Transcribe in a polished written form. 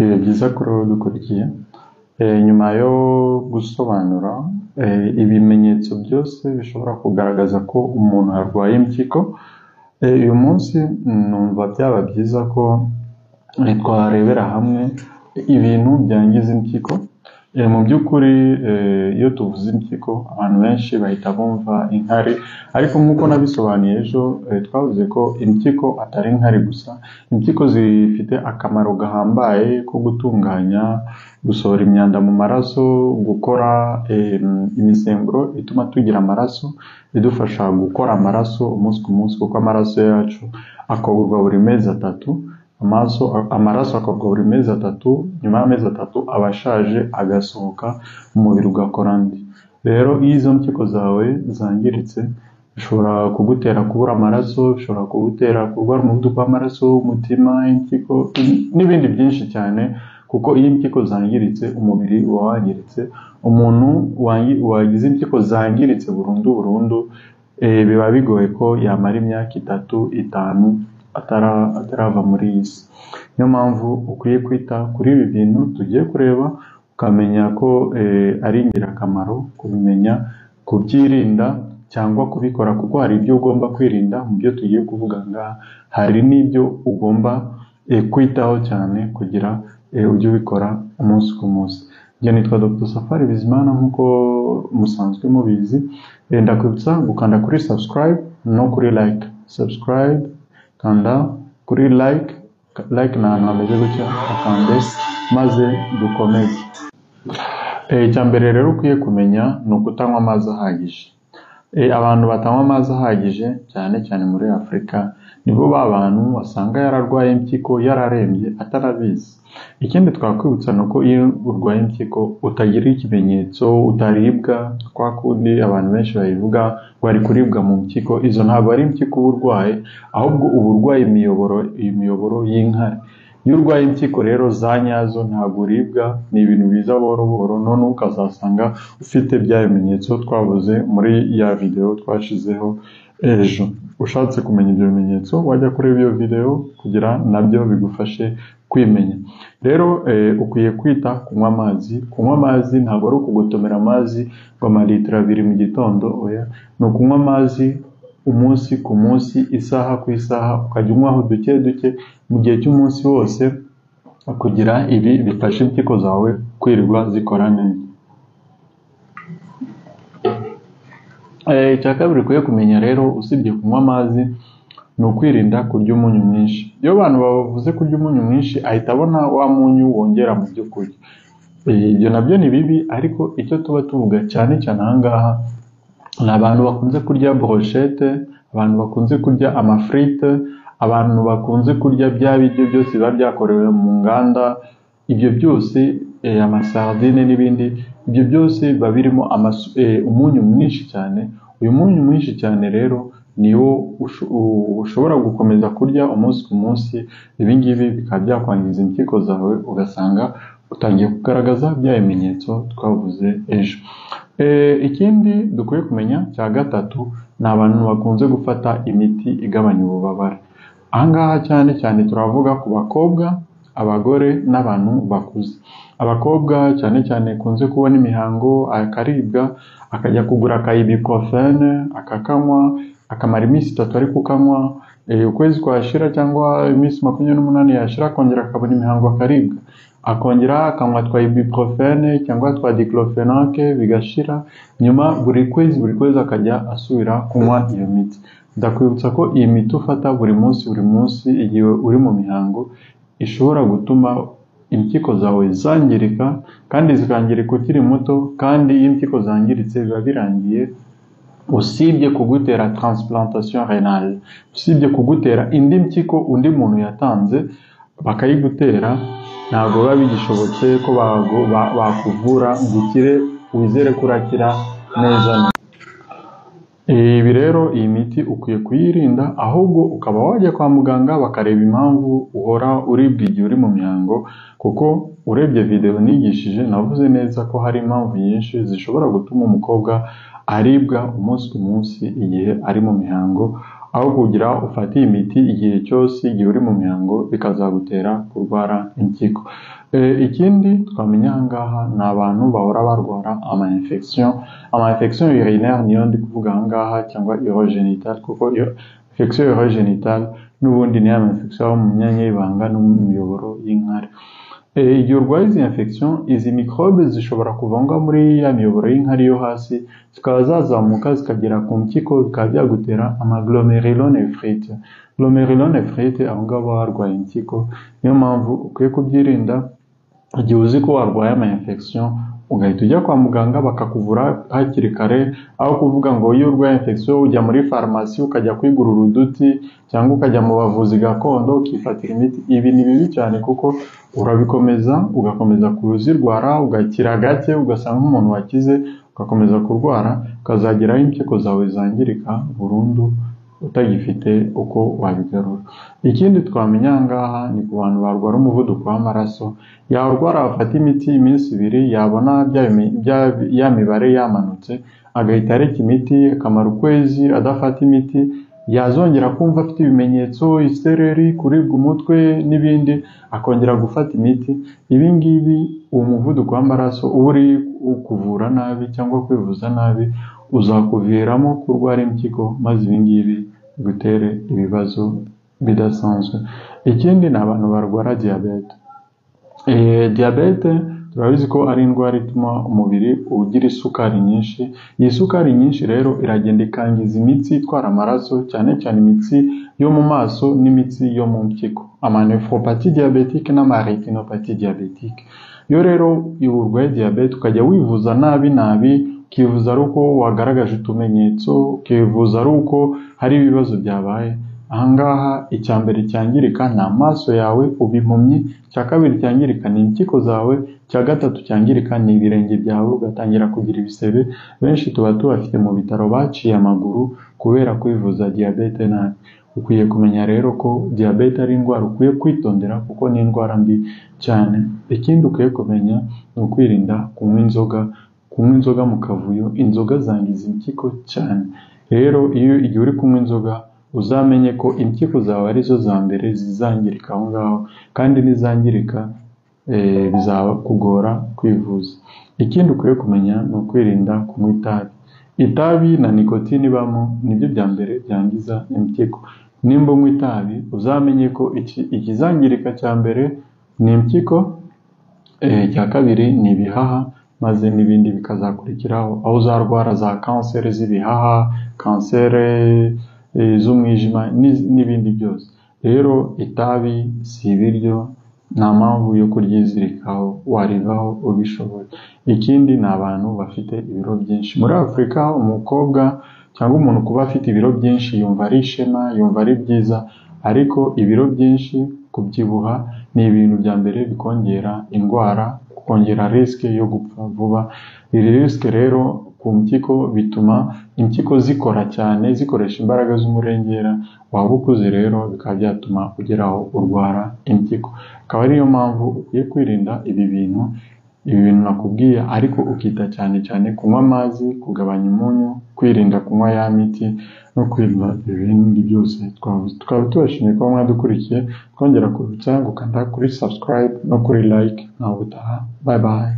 Ibihe byiza kuri wowe dukurikiye. Nyuma yo gusobanura ibimenyetso byose bishobora kugaragaza ko umuntu arwaye impyiko, uyu munsi numva byaba byiza ko twarebera hamwe ibintu byangiza impyiko. Mu by'ukuri iyo tuvuze impyiko abantu benshi bahita bumva inkari, ariko nk'uko nabisobanuye ejo twavuze ko impyiko atari inkari gusa. Impyiko zifite akamaro gahambaye ko gutunganya, gusohora imyanda mu maraso, gukora imisemburo ituma tugira amaraso, idufasha gukora amaraso umunsi ku munsi, kuko amaraso yacu akorwa buri mezi atatu. Amaraso akorwa buri mezi atatu, nyuma y'amezi atatu aba ashaje agasohoka, umubiri ugakora andi. Rero iyo izo mpyiko zawe zangiritse bishobora kugutera kubura amaraso, bishobora kugutera kurwara umuvuduko w'amaraso, umutima, impyiko n'ibindi byinshi cyane, kuko iyo impyiko zangiritse umubiri uba wangiritse. Umuntu wagize impyiko zangiritse burundu biba bigoye ko yamara imyaka 3-5 atarava muri iyi si. Niyo mpamvu ukwiye kwita kuri ibi bintu tugiye kureba, ukamenya ko ari ingirakamaro kubimenya, kubyirinda cyangwa kubikora, kuko hari ibyo ugomba kwirinda mu byo tugiye kuvuga ngaha, hari n'ibyo ugomba kwitaho cyane kugira ujye ubikora umunsi ku munsi. Njye nitwa Dr. Safari Bizimana nk'uko musanzwe mubizi. Ndakwibutsa gukanda kuri subscribe no kuri like. Subscribe, kanda kuri like ni ahantu hameze gutya, akande maze dukomeze. Icya mbere rero ukwiye kumenya ni ukutanywa amazi ahagije. Abantu batanywa amazi ahagije cyane cyane muri Afurika nibo bantu wasanga yararwaye impyiko, yararembye atarabizi. Ikindi twakwibutsa ni uko iyo urwaye impyiko utagira ikimenyetso, utaribwa kwa kundi abantu benshi babivuga ngo ari kuribwa mu mpyiko. Izo ntabwo ari impyiko uba urwaye, ahubwo uba urwaye imiyoboro y'inkari. Iyo urwaye impyiko rero za nyazo ntabwo uribwa, ni ibintu biza buhoro buhoro, none ukazasanga ufite bya bimenyetso twavuze muri ya video twashizeho ejo. Ushatse kumenya ibyo bimenyetso wajya kureba iyo video kugira nabyo bigufashe kwimenya. Rero ukwiye kwita kunywa amazi. Kunywa amazi ntabwo ari ukugotomera amazi ngo amalitiro 2 mu gitondo, oya, ni ukunywa amazi umunsi ku munsi, isaha ku isaha, ukajya unywaho duke duke mu gihe cy'umunsi wose, kugira ibi bifashe impyiko zawe kwirirwa zikora neza. Icya kabiri ukwiye kumenya rero, usibye kunywa amazi, ni ukwirinda kurya umunyu mwinshi. Iyo abantu bavuze kurya umunyu mwinshi ahita abona wa munyu wongera mu byo kurya. Ibyo nabyo ni bibi, ariko icyo tuba tuvuga cyane cyane aha ngaha ni abantu bakunze kurya brochette, abantu bakunze kurya amafrite, abantu bakunze kurya bya biryo byose biba byakorewe mu nganda. Ibyo byose amasardine n'ibindi, ibyo byose biba birimo umunyu mwinshi cyane. Uyu munyu mwinshi cyane rero niwo ushobora gukomeza kurya umunsi ku munsi. Ibi ngibi bikaba byakwangiza impyiko zawe, ugasanga utangiye kugaragaza bya bimenyetso twavuze ejo. Ikindi dukwiye kumenya cya gatatu ni abantu bakunze gufata imiti igabanya ububabare. Aha ngaha cyane cyane turavuga ku bakobwa, abagore n'abantu bakuze. Abakobwa cyane cyane kunze kubona imihango, akaribwa akajya kugura ka ibuprofen akakanywa, akamara iminsi 3 ari kukanywa, ukwezi kwashira cyangwa iminsi 28 yashira akongera akabona imihango akaribwa, akongera akanywa twa ibuprofen cyangwa twa diclofenac bigashira, nyuma buri kwezi akajya asubira kunywa iyo miti. Ndakwibutsa ko iyi miti ufata buri munsi igihe uri mu mihango ishobora gutuma impyiko zawe zangirika, kandi zikangirika ukiri muto. Kandi iyo impyiko zangiritse biba birangiye, usibye kugutera transplantation renale, usibye kugutera indi mpyiko undi muntu yatanze bakayigutera, ntabwo biba bigishobotse ko bakuvura ngo ukire, wizere ko urakira neza. Ibi rero iyi miti ukwiye kuyirinda, ahubwo ukaba wajya kwa muganga bakareba impamvu uhora uribwa igihe uri mu mihango, kuko urebye video nigishije navuze neza ko hari impamvu nyinshi zishobora gutuma umukobwa aribwa umunsi ku munsi igihe ari mu mihango. aho kugira ufate imiti igihe cyose igihe uri mu mihango bikazagutera kurwara impyiko. Ikindi twamenya ahangaha ni abantu bahora barwara ama-infection urinaire niyo ndi kuvuga ahangaha cyangwa urogenital, kuko infection urogenital n'ubundi ni ama-infection aba mu myanya y'ibanga no mu miyoboro y'inkari. Igihe urwaye izi infection, izi microbe zishobora kuva muri ya miyoboro y'inkari yo hasi zikaba zazamuka zikagera ku mpyiko, bikaba byagutera amaglomerulonephrite. Glomerulonephrite aho ngaho baba barwaye impyiko. Niyo mpamvu ukwiye kubyirinda igihe uzi ko warwaye ama-infection, ugahita ujya kwa muganga bakakuvura hakiri kare, aho kuvuga ngo iyo urwaye infection ujya muri farumasi ukajya kwigurira uduti cyangwa ukajya mu bavuzi gakondo ukifatira imiti. Ibi ni bibi cyane kuko urabikomeza ugakomeza kuzirwara, ugakira gake ugasanga nk'umuntu wakize, ugakomeza kurwara ukazageraho impyiko zawe zangirika burundu utagifite uko wabigarura. Ikindi twamenya ahangaha ni ku bantu barwara umuvuduko w'amaraso, yarwara afata imiti iminsi 2 yabona ya mibare yamanutse agahita areka imiti, akamara ukwezi adafata imiti, yazongera kumva afite ibimenyetso, isereri, kuribwa umutwe n'ibindi, akongera gufata imiti. Ibi ngibi uwo muvuduko w'amaraso uri kuvura nabi cyangwa kwivuza nabi uzakuviramo kurwara impyiko, maze ibi ngibi gutere ibibazo bidasanzwe. Ikindi ni abantu barwara diabete. Diabete turabizi ko ari indwara ituma umubiri ugira isukari nyinshi. Iyi sukari nyinshi rero iragenda ikangiza imitsi itwara amaraso, cyane cyane imitsi yo mu maso n'imitsi yo mu mpyiko, amanephropathie diabétique n'amaretinopathie diabétique. Iyo rero urwaye diabete ukajya wivuza nabi, ukivuza ari uko wagaragaje utumenyetso, ukivuza ari uko hari ibibazo byabaye, ahangaha icya mbere cyangirika ni amaso yawe, uba impumyi. Icya kabiri cyangirika ni impyiko zawe. Icya gatatu cyangirika ni ibirenge byawe, ugatangira kugira ibisebe. Benshi tuba tubafite mu bitaro baciye amaguru kubera kwivuza diabete nabi. Ukwiye kumenya rero ko diabete ari indwara ukwiye kwitondera kuko ni indwara mbi cyane. Ikindi ukwiye kumenya ni ukwirinda kunywa inzoga mu kavuyo. Inzoga zangiza impyiko cyane. Rero igihe uri kunywa inzoga uzamenye ko impyiko zawe arizo za mbere zizangirika aho ngaho, kandi nizangirika bizakugora kwivuza. Ikindi ukwiye kumenya ni ukwirinda kunywa itabi. Itabi na nikotine ibamo nibyo bya mbere byangiza impyiko. Nimba unywa itabi uzamenye ko ikizangirika cya mbere ni impyiko, icya kabiri ni ibihaha, maze n'ibindi bikazakurikiraho, aho uzarwara za kanseri z'ibihaha, kanseri z'umwijima n'ibindi byose. Rero itabi si ibiryo, nta mpamvu yo kuryizirikaho, warivaho ubishoboye. Ikindi ni abantu bafite ibiro byinshi. Muri Afurika umukobwa cyangwa umuntu kuba afite ibiro byinshi yumva ari ishema, yumva ari byiza, ariko ibiro byinshi, kubyibuha ni ibintu bya mbere bikongera indwara, kongera risque yo gupfa vuba. Iri risque rero ku mpyiko bituma impyiko zikora cyane, zikoresha imbaraga z'umurengera. Waba ukuze rero bikaba byatuma ugeraho urwara impyiko. Akaba ariyo mpamvu ukwiye kwirinda ibi bintu nakubwiye, ariko ukita cyane kunywa amazi, kugabanya umunyu, kwirinda kunywa ya miti no kwirinda ibindi byose. Tukaba tubashimiye kuba mwadukurikiye, twongera kubibutsa gukanda kuri subscribe no kuri like. Nawe utaha. Bye bye.